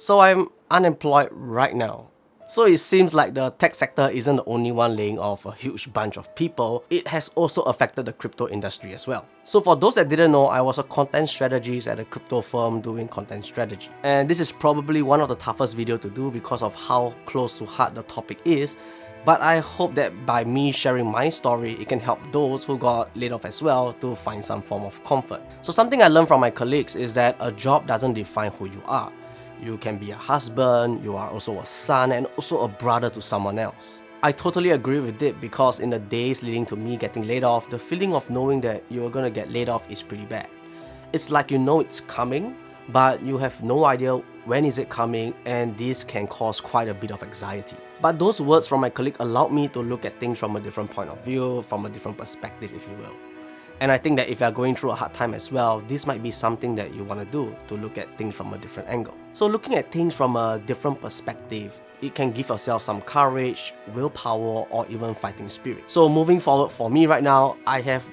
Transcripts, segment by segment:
So I'm unemployed right now. So it seems like the tech sector isn't the only one laying off a huge bunch of people. It has also affected the crypto industry as well. So for those that didn't know, I was a content strategist at a crypto firm doing content strategy. And this is probably one of the toughest videos to do because of how close to heart the topic is. But I hope that by me sharing my story, it can help those who got laid off as well to find some form of comfort. So something I learned from my colleagues is that a job doesn't define who you are. You can be a husband, you are also a son, and also a brother to someone else. I totally agree with it because in the days leading to me getting laid off, the feeling of knowing that you're gonna get laid off is pretty bad. It's like you know it's coming, but you have no idea when is it coming, and this can cause quite a bit of anxiety. But those words from my colleague allowed me to look at things from a different point of view, from a different perspective, if you will. And I think that if you're going through a hard time as well, this might be something that you want to do, to look at things from a different angle. So looking at things from a different perspective, it can give yourself some courage, willpower, or even fighting spirit. So moving forward for me right now, I have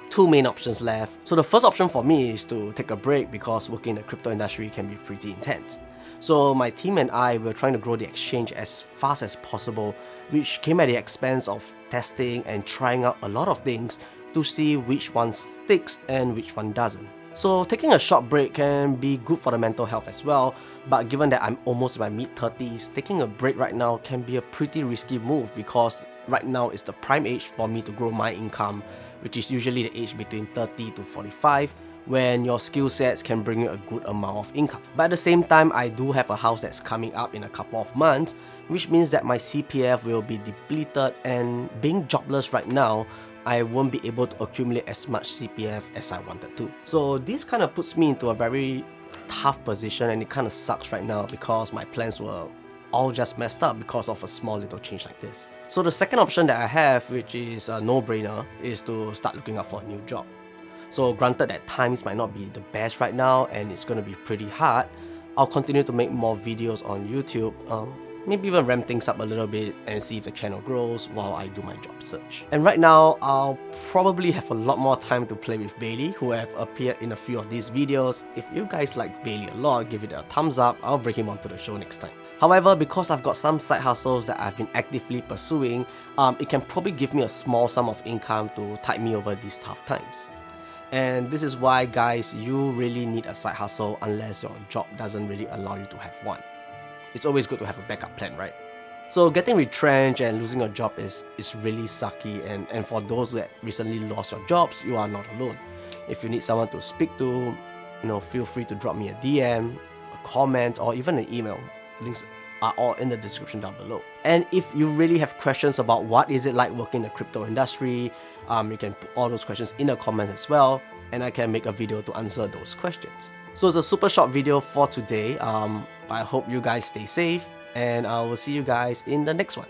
two main options left. So the first option for me is to take a break because working in the crypto industry can be pretty intense. So my team and I were trying to grow the exchange as fast as possible, which came at the expense of testing and trying out a lot of things to see which one sticks and which one doesn't. So taking a short break can be good for the mental health as well, but given that I'm almost in my mid-30s, taking a break right now can be a pretty risky move because right now is the prime age for me to grow my income, which is usually the age between 30 to 45, when your skill sets can bring you a good amount of income. But at the same time, I do have a house that's coming up in a couple of months, which means that my CPF will be depleted, and being jobless right now, I won't be able to accumulate as much CPF as I wanted to. So this kind of puts me into a very tough position, and it kind of sucks right now because my plans were all just messed up because of a small little change like this. So the second option that I have, which is a no-brainer, is to start looking out for a new job. So granted that times might not be the best right now and it's going to be pretty hard, I'll continue to make more videos on YouTube, maybe even ramp things up a little bit and see if the channel grows while I do my job search. And right now, I'll probably have a lot more time to play with Bailey, who have appeared in a few of these videos. If you guys like Bailey a lot, give it a thumbs up, I'll bring him onto the show next time. However, because I've got some side hustles that I've been actively pursuing, it can probably give me a small sum of income to tide me over these tough times. And this is why, guys, you really need a side hustle unless your job doesn't really allow you to have one. It's always good to have a backup plan, right? So getting retrenched and losing your job is really sucky, and for those that recently lost your jobs, you are not alone. If you need someone to speak to, feel free to drop me a DM, a comment, or even an email. Links are all in the description down below. And if you really have questions about what is it like working in the crypto industry, you can put all those questions in the comments as well, and I can make a video to answer those questions. So it's a super short video for today. I hope you guys stay safe, and I will see you guys in the next one.